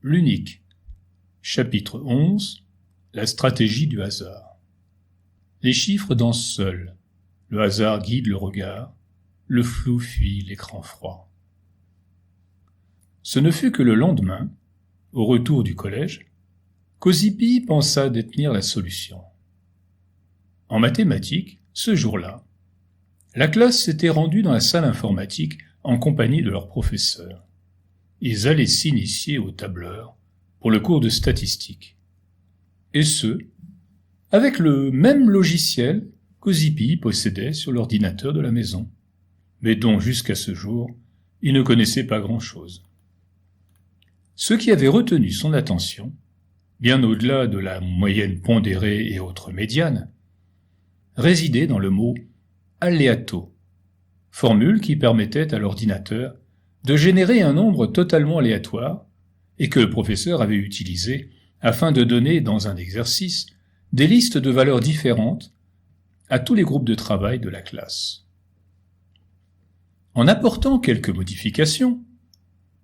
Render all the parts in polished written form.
L'unique. Chapitre 11. La stratégie du hasard. Les chiffres dansent seuls. Le hasard guide le regard. Le flou fuit l'écran froid. Ce ne fut que le lendemain, au retour du collège, qu'Ozipi pensa détenir la solution. En mathématiques, ce jour-là, la classe s'était rendue dans la salle informatique en compagnie de leur professeur. Ils allaient s'initier au tableur pour le cours de statistique. Et ce, avec le même logiciel qu'Ozipi possédait sur l'ordinateur de la maison, mais dont jusqu'à ce jour, il ne connaissait pas grand-chose. Ce qui avait retenu son attention, bien au-delà de la moyenne pondérée et autres médianes, résidait dans le mot « aléato », formule qui permettait à l'ordinateur de générer un nombre totalement aléatoire et que le professeur avait utilisé afin de donner dans un exercice des listes de valeurs différentes à tous les groupes de travail de la classe. En apportant quelques modifications,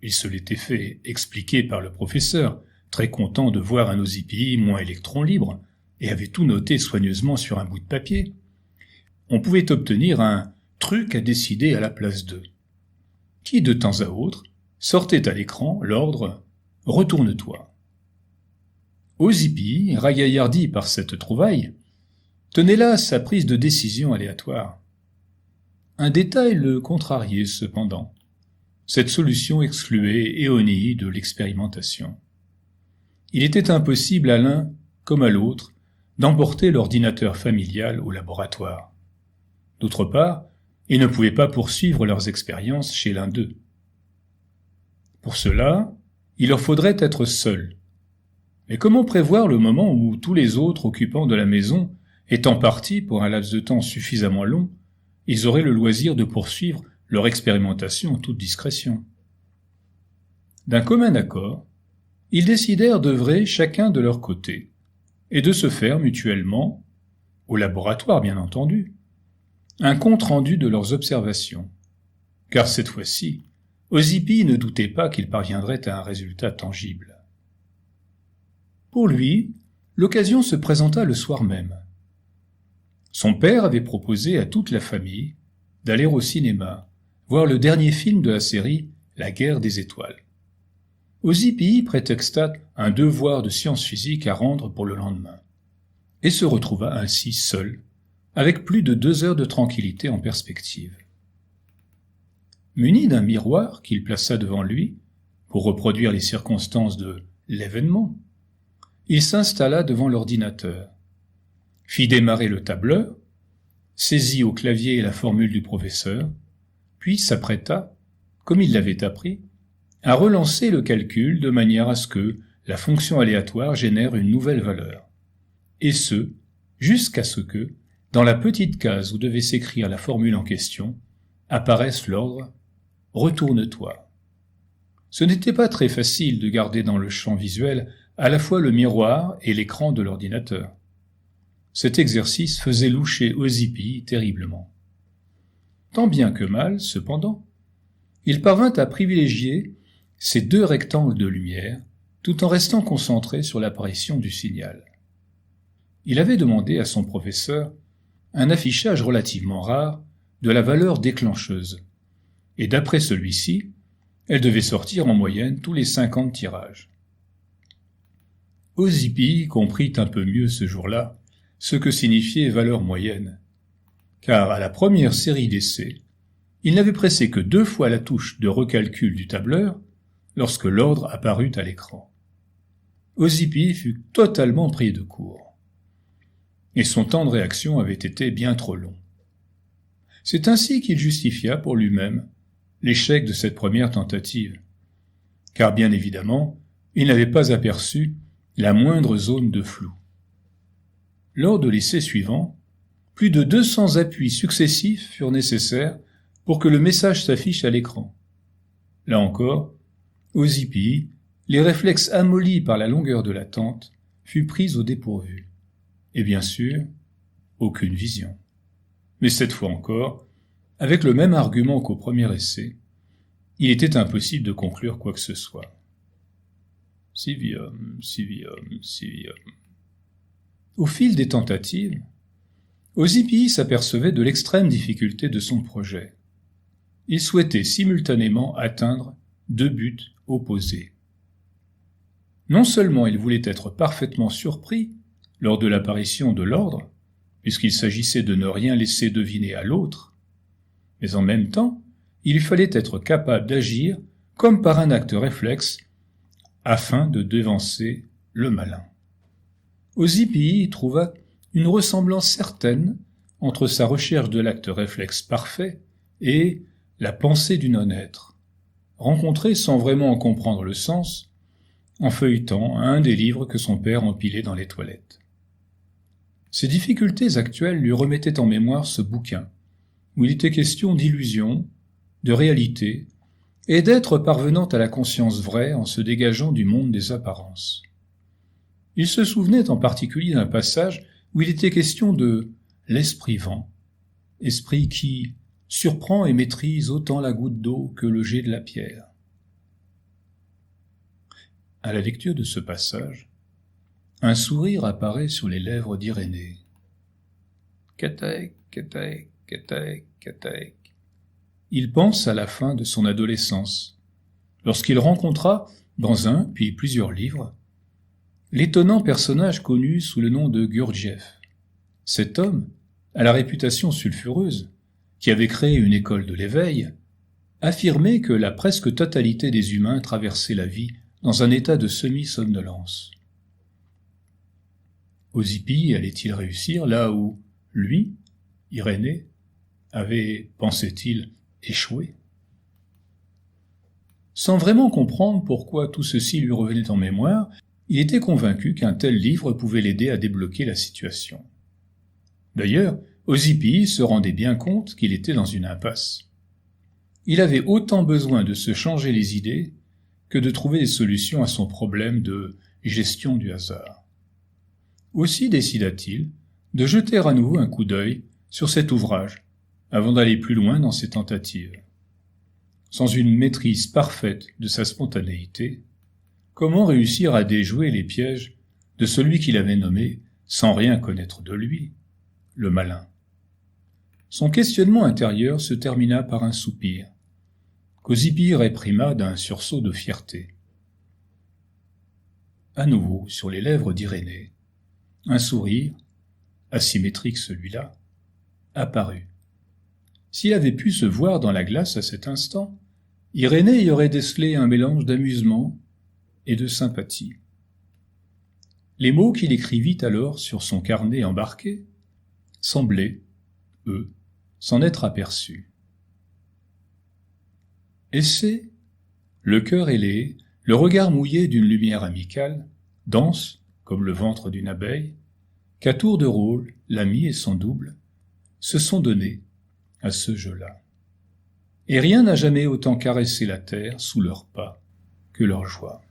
il se l'était fait expliquer par le professeur, très content de voir un Ozipi moins électron libre, et avait tout noté soigneusement sur un bout de papier, on pouvait obtenir un truc à décider à la place d'eux, qui de temps à autre sortait à l'écran l'ordre « Retourne-toi ». Ozipi, ragaillardi par cette trouvaille, tenait là sa prise de décision aléatoire. Un détail le contrariait cependant. Cette solution excluait Éonie de l'expérimentation. Il était impossible à l'un comme à l'autre d'emporter l'ordinateur familial au laboratoire. D'autre part, ils ne pouvaient pas poursuivre leurs expériences chez l'un d'eux. Pour cela, il leur faudrait être seuls. Mais comment prévoir le moment où tous les autres occupants de la maison, étant partis pour un laps de temps suffisamment long, ils auraient le loisir de poursuivre leur expérimentation en toute discrétion? D'un commun accord, ils décidèrent d'œuvrer chacun de leur côté, et de se faire mutuellement, au laboratoire bien entendu, un compte-rendu de leurs observations, car cette fois-ci, Ozipi ne doutait pas qu'il parviendrait à un résultat tangible. Pour lui, l'occasion se présenta le soir même. Son père avait proposé à toute la famille d'aller au cinéma, voir le dernier film de la série La Guerre des Étoiles. Ozipi prétexta un devoir de sciences physiques à rendre pour le lendemain, et se retrouva ainsi seul, avec plus de 2 heures de tranquillité en perspective. Muni d'un miroir qu'il plaça devant lui, pour reproduire les circonstances de l'événement, il s'installa devant l'ordinateur, fit démarrer le tableur, saisit au clavier la formule du professeur, puis s'apprêta, comme il l'avait appris, à relancer le calcul de manière à ce que la fonction aléatoire génère une nouvelle valeur. Et ce, jusqu'à ce que, dans la petite case où devait s'écrire la formule en question, apparaisse l'ordre « Retourne-toi ». Ce n'était pas très facile de garder dans le champ visuel à la fois le miroir et l'écran de l'ordinateur. Cet exercice faisait loucher Ozipi terriblement. Tant bien que mal, cependant, il parvint à privilégier ces 2 rectangles de lumière tout en restant concentré sur l'apparition du signal. Il avait demandé à son professeur un affichage relativement rare de la valeur déclencheuse, et d'après celui-ci, elle devait sortir en moyenne tous les 50 tirages. Ozipi comprit un peu mieux ce jour-là ce que signifiait valeur moyenne, car à la première série d'essais, il n'avait pressé que 2 fois la touche de recalcul du tableur lorsque l'ordre apparut à l'écran. Ozipi fut totalement pris de court, et son temps de réaction avait été bien trop long. C'est ainsi qu'il justifia pour lui-même l'échec de cette première tentative, car bien évidemment, il n'avait pas aperçu la moindre zone de flou. Lors de l'essai suivant, plus de 200 appuis successifs furent nécessaires pour que le message s'affiche à l'écran. Là encore, Ozipi, les réflexes amollis par la longueur de l'attente, fut pris au dépourvu. Et bien sûr, aucune vision. Mais cette fois encore, avec le même argument qu'au premier essai, il était impossible de conclure quoi que ce soit. civium, civium, civium. Au fil des tentatives, Ozypie s'apercevait de l'extrême difficulté de son projet. Il souhaitait simultanément atteindre 2 buts opposés. Non seulement il voulait être parfaitement surpris lors de l'apparition de l'ordre, puisqu'il s'agissait de ne rien laisser deviner à l'autre, mais en même temps, il fallait être capable d'agir comme par un acte réflexe afin de devancer le malin. Ozypie trouva une ressemblance certaine entre sa recherche de l'acte réflexe parfait et la pensée du non-être, rencontrée sans vraiment en comprendre le sens, en feuilletant un des livres que son père empilait dans les toilettes. Ses difficultés actuelles lui remettaient en mémoire ce bouquin, où il était question d'illusion, de réalité, et d'être parvenant à la conscience vraie en se dégageant du monde des apparences. Il se souvenait en particulier d'un passage où il était question de l'esprit vent, esprit qui surprend et maîtrise autant la goutte d'eau que le jet de la pierre. À la lecture de ce passage, un sourire apparaît sur les lèvres d'Irénée. Kataek, Kataek, Kataek, Kataek. Il pense à la fin de son adolescence, lorsqu'il rencontra, dans un puis plusieurs livres, l'étonnant personnage connu sous le nom de Gurdjieff. Cet homme, à la réputation sulfureuse, qui avait créé une école de l'éveil, affirmait que la presque totalité des humains traversait la vie dans un état de semi-somnolence. Ozypie allait-il réussir là où, lui, Irénée, avait, pensait-il, échoué? Sans vraiment comprendre pourquoi tout ceci lui revenait en mémoire, il était convaincu qu'un tel livre pouvait l'aider à débloquer la situation. D'ailleurs, Ozypie se rendait bien compte qu'il était dans une impasse. Il avait autant besoin de se changer les idées que de trouver des solutions à son problème de gestion du hasard. Aussi décida-t-il de jeter à nouveau un coup d'œil sur cet ouvrage avant d'aller plus loin dans ses tentatives. Sans une maîtrise parfaite de sa spontanéité, comment réussir à déjouer les pièges de celui qu'il avait nommé, sans rien connaître de lui, le malin? Son questionnement intérieur se termina par un soupir, qu'Ozypie réprima d'un sursaut de fierté. À nouveau, sur les lèvres d'Irénée, un sourire, asymétrique celui-là, apparut. S'il avait pu se voir dans la glace à cet instant, Irénée y aurait décelé un mélange d'amusement et de sympathie. Les mots qu'il écrivit alors sur son carnet embarqué semblaient, eux, s'en être aperçus. Et c'est, le cœur ailé, le regard mouillé d'une lumière amicale, dense comme le ventre d'une abeille, qu'à tour de rôle, l'ami et son double se sont donnés à ce jeu-là. Et rien n'a jamais autant caressé la terre sous leurs pas que leur joie.